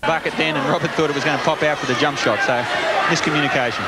bucket then, and Robert thought it was going to pop out for the jump shot, so miscommunication.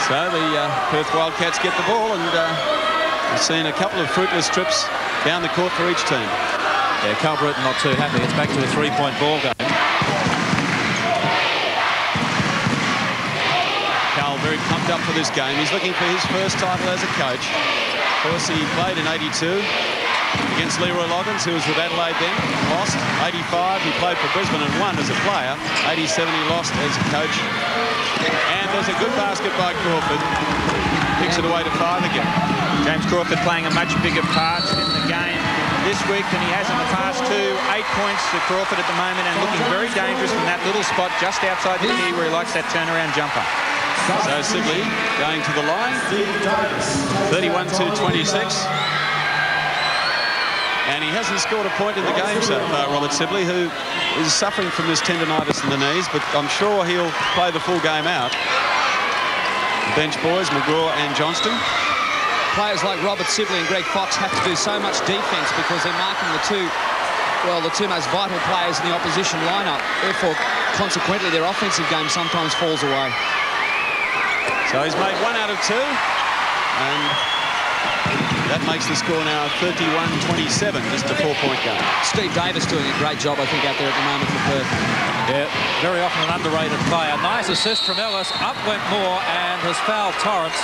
So the Perth Wildcats get the ball, and we've seen a couple of fruitless trips down the court for each team. Yeah, Cal Bruton not too happy. It's back to a three-point ball game. Cal very pumped up for this game. He's looking for his first title as a coach. Of course, he played in '82 against Leroy Loggins, who was with Adelaide then, lost. '85, he played for Brisbane and won as a player. '87, he lost as a coach. And there's a good basket by Crawford. Kicks it away to 5 again. James Crawford playing a much bigger part in the game this week than he has in the past two. 8 points to Crawford at the moment, and looking very dangerous from that little spot just outside the key where he likes that turnaround jumper. So Sibley going to the line. 31-26. And he hasn't scored a point in the game so far, Robert Sibley, who is suffering from this tendonitis in the knees, but I'm sure he'll play the full game out. The bench boys, McGraw and Johnston. Players like Robert Sibley and Greg Fox have to do so much defence because they're marking the two most vital players in the opposition lineup. Therefore, consequently, their offensive game sometimes falls away. So he's made 1 out of 2, and that makes the score now 31-27, just a 4-point game. Steve Davis doing a great job, I think, out there at the moment for Perth. Yeah, very often an underrated player. Nice assist from Ellis. Up went Moore and has fouled Torrance.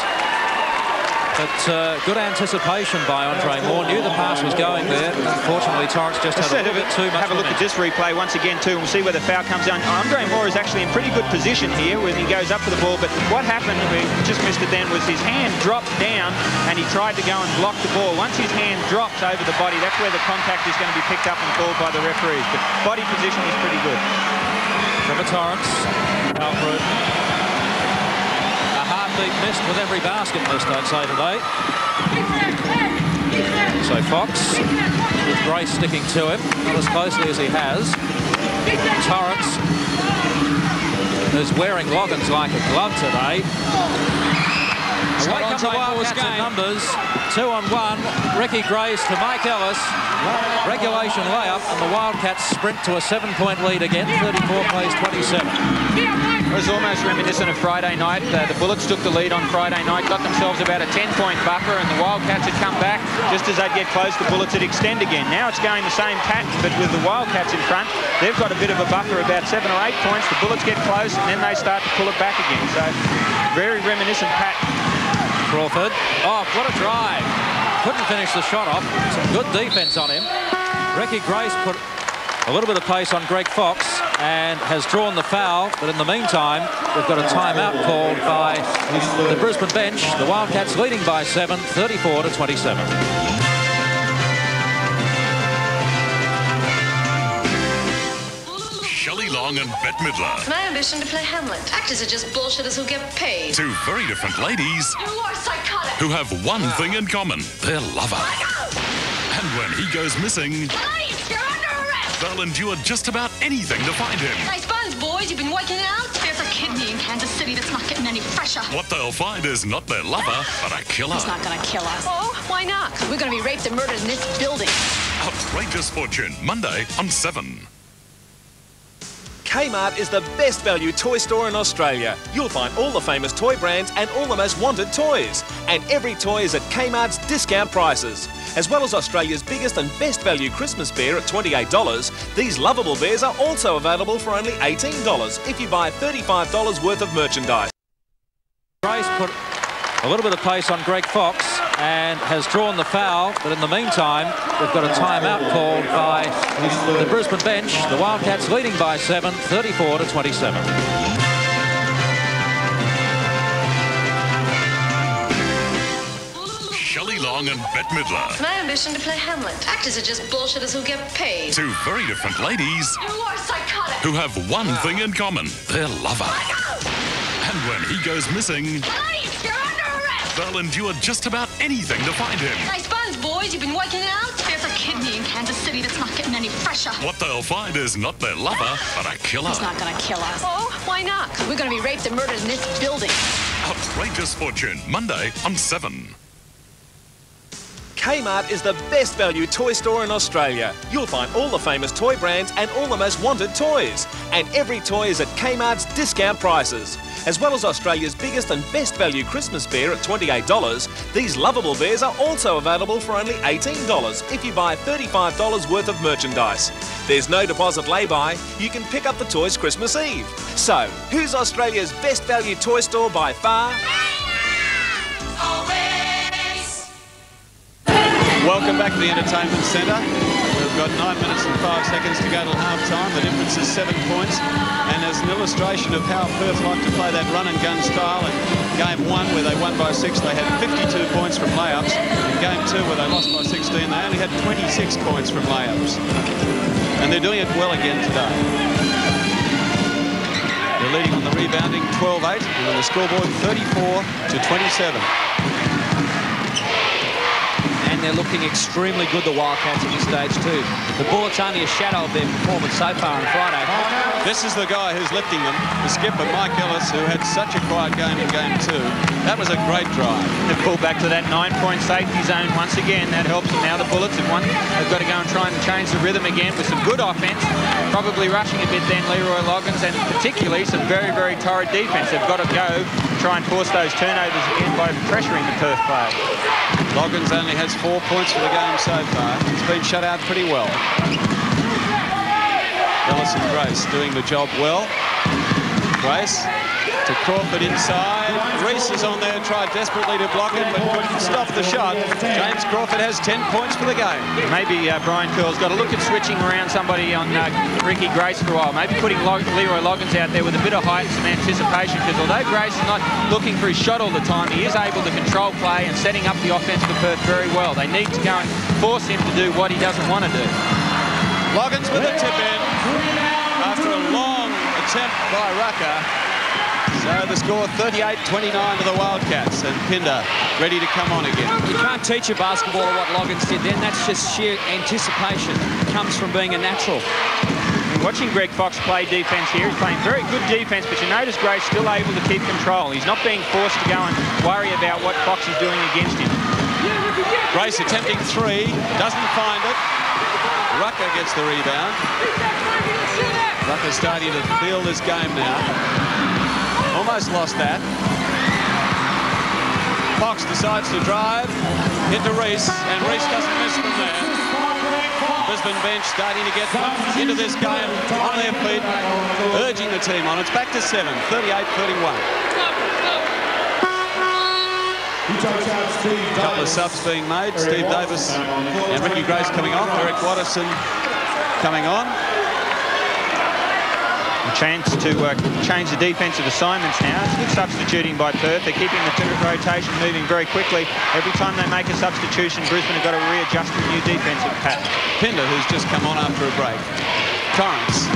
But good anticipation by Andre Moore. Knew the pass was going there. Unfortunately, Torrance just had a little bit too much. Have a look at this replay once again too, and we'll see where the foul comes down. Andre Moore is actually in pretty good position here when he goes up for the ball, but what happened, we just missed it then, was his hand dropped down and he tried to go and block the ball. Once his hand drops over the body, that's where the contact is going to be picked up and called by the referees. But body position is pretty good. Trevor Torrance, Cal Bruton. Missed with every basket missed, I'd say, today. So Fox, with Grace sticking to him, not as closely as he has. Torrance, who's wearing Loggins like a glove today. Away come the Wildcats in numbers. 2-on-1. Ricky Grace to Mike Ellis. Regulation layup, and the Wildcats sprint to a 7-point lead again. 34 plays 27. It was almost reminiscent of Friday night. The Bullets took the lead on Friday night, got themselves about a 10-point buffer, and the Wildcats had come back. Just as they'd get close, the Bullets would extend again. Now it's going the same pattern, but with the Wildcats in front, they've got a bit of a buffer, about 7 or 8 points. The Bullets get close, and then they start to pull it back again. So, very reminiscent pattern. Crawford. Oh, what a drive. Couldn't finish the shot off. Some good defense on him. Ricky Grace put a little bit of pace on Greg Fox and has drawn the foul, but in the meantime, we've got a timeout called by the Brisbane bench. The Wildcats leading by 7, 34-27. Shelley Long and Bette Midler. It's my ambition to play Hamlet. Actors are just bullshitters who get paid. 2 very different ladies. You are psychotic. Who have one thing in common: their lover. And when he goes missing, Police, you're under arrest. they'll endure just about anything to find him. Nice buns, boys. You've been working out. There's a kidney in Kansas City that's not getting any fresher. What they'll find is not their lover, but a killer. He's not gonna kill us. Oh, why not? We're gonna be raped and murdered in this building. Outrageous Fortune, Monday on 7. Kmart is the best value toy store in Australia. You'll find all the famous toy brands and all the most wanted toys. And every toy is at Kmart's discount prices. As well as Australia's biggest and best value Christmas bear at $28, these lovable bears are also available for only $18 if you buy $35 worth of merchandise. Grace put a little bit of pace on Greg Fox and has drawn the foul, but in the meantime, we've got a timeout called by the Brisbane bench. The Wildcats leading by 7, 34-27. Shelley Long and Bette Midler. It's my ambition to play Hamlet. Actors are just bullshitters who get paid. 2 very different ladies. You are psychotic. Who have one thing in common: their lover. And when he goes missing, Police, you're under arrest. they'll endure just about anything to find him. Nice buns, boys. You've been working out. There's a kidney in Kansas City that's not getting any fresher. What they'll find is not their lover, but a killer. He's not gonna kill us. Oh, why not? We're gonna be raped and murdered in this building. Outrageous Fortune, Monday on 7. Kmart is the best value toy store in Australia. You'll find all the famous toy brands and all the most wanted toys. And every toy is at Kmart's discount prices. As well as Australia's biggest and best value Christmas bear at $28, these lovable bears are also available for only $18 if you buy $35 worth of merchandise. There's no deposit lay-by. You can pick up the toys Christmas Eve. So, who's Australia's best value toy store by far? Welcome back to the Entertainment Centre. We've got 9 minutes and 5 seconds to go till half-time. The difference is 7 points. And as an illustration of how Perth like to play that run-and-gun style, in Game 1, where they won by 6, they had 52 points from layups. In Game 2, where they lost by 16, they only had 26 points from layups. And they're doing it well again today. They're leading on the rebounding 12-8, and on the scoreboard 34-27. They're looking extremely good, the Wildcats, at this stage too. The Bullets only a shadow of their performance so far on Friday. This is the guy who's lifting them, the skipper, Mike Ellis, who had such a quiet game in Game 2. That was a great drive. They've pulled back to that 9-point safety zone once again. That helps them. Now the Bullets have won. They've got to go and try and change the rhythm again with some good offense. Probably rushing a bit then, Leroy Loggins, and particularly some very, very torrid defense. They've got to go and try and force those turnovers again by pressuring the Perth players. Loggins only has 4 points for the game so far. He's been shut out pretty well. Ellis and Grace doing the job well. Grace to Crawford inside. Reese is on there, tried desperately to block it, but couldn't stop the shot. James Crawford has 10 points for the game. Maybe Brian Curl's got to look at switching around somebody on Ricky Grace for a while. Maybe putting Leroy Loggins out there with a bit of height and some anticipation, because although Grace is not looking for his shot all the time, he is able to control play and setting up the offense for Perth very well. They need to go and force him to do what he doesn't want to do. Loggins with the tip in after a long attempt by Rucker. So the score 38-29 to the Wildcats, and Pinder ready to come on again. You can't teach a basketballer what Loggins did then. That's just sheer anticipation. It comes from being a natural. Watching Greg Fox play defence here, he's playing very good defence, but you notice Grace still able to keep control. He's not being forced to go and worry about what Fox is doing against him. Grace attempting three, doesn't find it. Rucker gets the rebound. Rucker's starting to feel this game now. Almost lost that. Fox decides to drive into Reese, and Reese doesn't miss from there. Brisbane bench starting to get into this game on their feet, urging the team on. It's back to 7, 38-31. A couple of subs being made. Steve Davis and Ricky Grace coming off. Eric Watterson coming on. A chance to change the defensive assignments now. It's good substituting by Perth. They're keeping the rotation moving very quickly. Every time they make a substitution, Brisbane have got to readjust to a new defensive pattern. Pinder, who's just come on after a break. Torrance.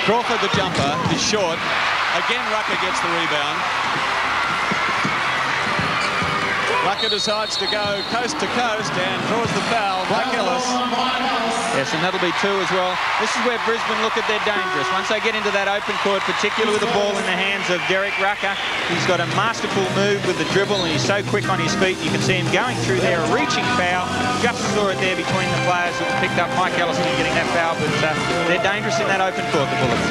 Crawford, the jumper, is short. Again, Rucker gets the rebound. Rucker decides to go coast to coast and draws the foul. Mike Ellis. Yes, and that'll be 2 as well. This is where Brisbane look at their dangerous. Once they get into that open court, particularly with the ball in the hands of Derek Rucker, he's got a masterful move with the dribble, and he's so quick on his feet. You can see him going through there, a reaching foul. Just saw it there between the players who picked up Mike Ellis and getting that foul, but they're dangerous in that open court, the Bullets.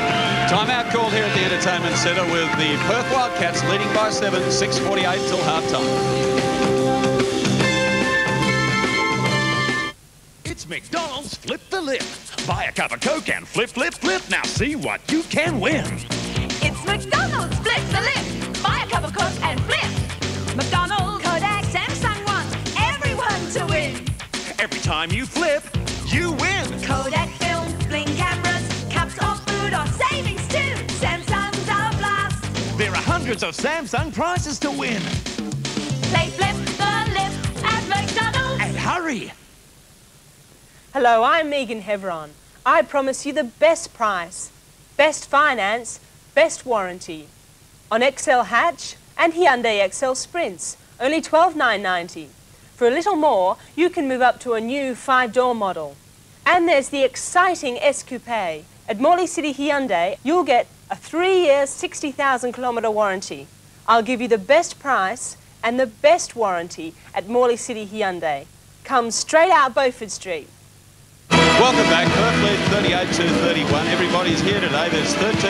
Timeout called here at the Entertainment Centre with the Perth Wildcats leading by 7, 6:48 till half-time. It's McDonald's Flip the Lip. Buy a cup of Coke and flip, flip, flip. Now see what you can win. It's McDonald's Flip the Lip. Buy a cup of Coke and flip. McDonald's, Kodak, Samsung wants everyone to win. Every time you flip, you win. Kodak film, bling cameras, cups of food or savings too. Samsung's our blast. There are hundreds of Samsung prizes to win. Play Flip the Lip at McDonald's. And hurry. Hello, I'm Megan Hevron. I promise you the best price, best finance, best warranty on XL Hatch and Hyundai XL Sprints, only $12,990. For a little more, you can move up to a new 5-door model. And there's the exciting S-Coupe. At Morley City Hyundai, you'll get a 3-year, 60,000 kilometre warranty. I'll give you the best price and the best warranty at Morley City Hyundai. Come straight out Beaufort Street. Welcome back. Perth lead 38-31. Everybody's here today. There's 13,000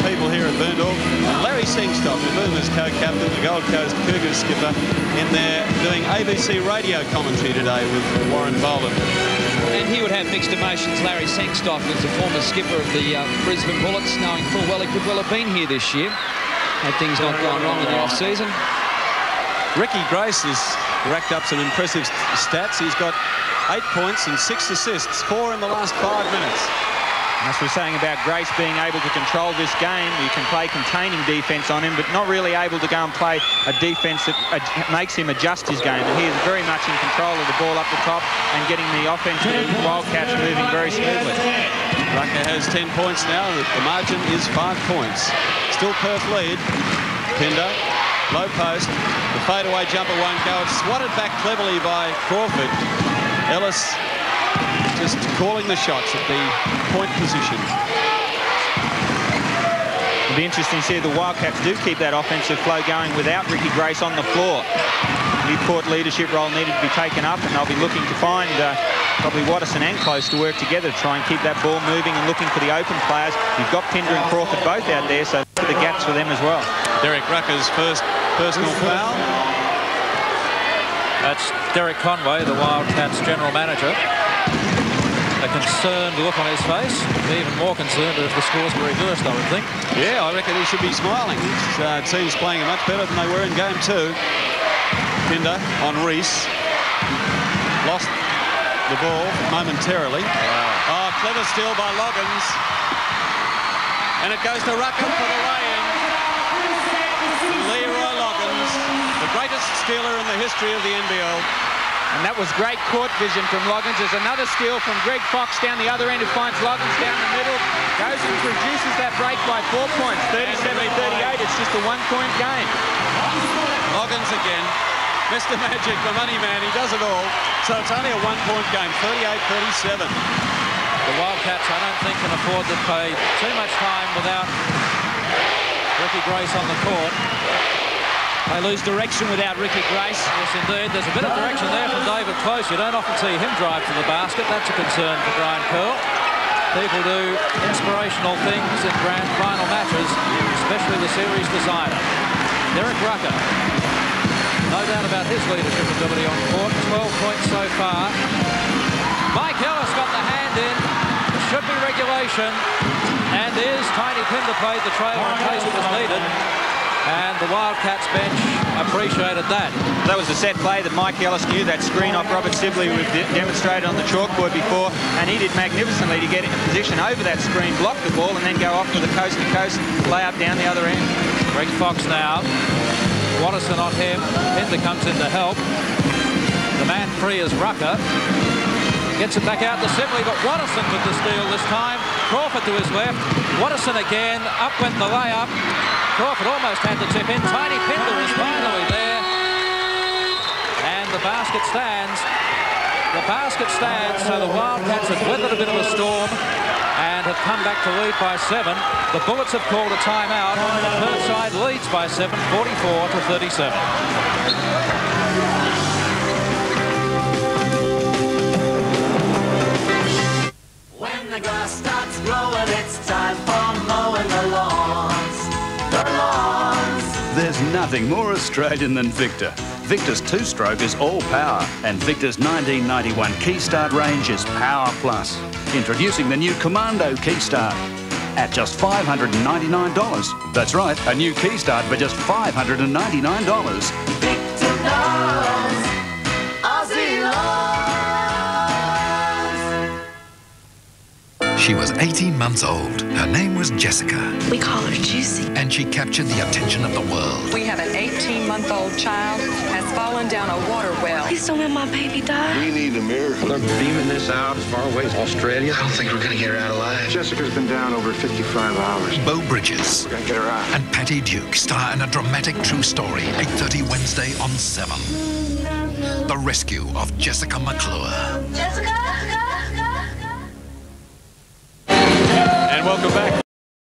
people here at Burndall. And Larry Singstock, the Boomers co-captain, the Gold Coast Cougars skipper, in there doing ABC radio commentary today with Warren Boland. And he would have mixed emotions. Larry Singstock was the former skipper of the Brisbane Bullets, knowing full well he could well have been here this year had things not gone wrong in the off-season. Ricky Grace has racked up some impressive stats. He's got 8 points and 6 assists, 4 in the last 5 minutes. As we're saying about Grace being able to control this game, you can play containing defence on him, but not really able to go and play a defence that makes him adjust his game. And he is very much in control of the ball up the top and getting the offensive Wildcats moving very smoothly. Rucker has 10 points now. The margin is 5 points. Still Perth lead. Pinder, low post. The fadeaway jumper won't go. It's swatted back cleverly by Crawford. Ellis just calling the shots at the point position. It'll be interesting to see if the Wildcats do keep that offensive flow going without Ricky Grace on the floor. The court leadership role needed to be taken up, and they'll be looking to find probably Watterson and Close to work together to try and keep that ball moving and looking for the open players. You've got Pinder and Crawford both out there, so look at the gaps for them as well. Derek Rucker's first personal foul. That's Derek Conway, the Wildcats general manager. A concerned look on his face. Even more concerned if the scores were reversed, I would think. Yeah, I reckon he should be smiling. His team's playing much better than they were in game 2. Pinder on Reese. Lost the ball momentarily. Wow. Oh, clever steal by Loggins. And it goes to Rucker for the lay-in. Leroy Loggins, the greatest stealer in the history of the NBL. And that was great court vision from Loggins. There's another steal from Greg Fox down the other end who finds Loggins down the middle. Goes and reduces that break by 4 points. 37-38. It's just a 1-point game. Loggins again. Mr. Magic, the money man, he does it all. So it's only a 1-point game, 38-37. The Wildcats, I don't think, can afford to play too much time without Ricky Grace on the court. They lose direction without Ricky Grace. Yes, indeed. There's a bit of direction there from David Close. You don't often see him drive to the basket. That's a concern for Brian Curl. People do inspirational things in grand final matches, especially the series decider. Derek Rucker. No doubt about his leadership ability on court. 12 points so far. Mike Ellis got the hand in. It should be regulation. And is Tiny Pinder played the trailer in case it was needed. And the Wildcats bench appreciated that. That was a set play that Mike Ellis knew. That screen off Robert Sibley we've demonstrated on the chalkboard before, and he did magnificently to get in a position over that screen, block the ball, and then go off to the coast-to-coast layup down the other end. Greg Fox now. Watterson on him. Pinder comes in to help. The man free is Rucker. Gets it back out to Sibley, but Watterson with the steal this time. Crawford to his left. Watterson again. Up went the layup. Crawford almost had the tip in. Tiny Pinder is finally there. And the basket stands. The basket stands, so the Wildcats have weathered a bit of a storm and have come back to lead by 7. The Bullets have called a timeout. The Perth side leads by 7, 44-37. When the grass starts growing, it's time for mowing the lawns. The lawns. There's nothing more Australian than Victor. Victor's two-stroke is all power, and Victor's 1991 Keystart range is Power Plus. Introducing the new Commando Keystart at just $599. That's right, a new Keystart for just $599. Victor knows. Aussie loves. She was 18 months old. Her name was Jessica. We call her Juicy. And she captured the attention of the world. We have an 18-month-old child has fallen down a water well. Please don't let my baby die. We need a miracle. They're beaming this out as far away as Australia. I don't think we're going to get her out alive. Jessica's been down over 55 hours. Beau Bridges. We're going to get her out. And Patty Duke star in a dramatic true story, 8:30 Wednesday on 7. The Rescue of Jessica McClure. Jessica! And welcome back.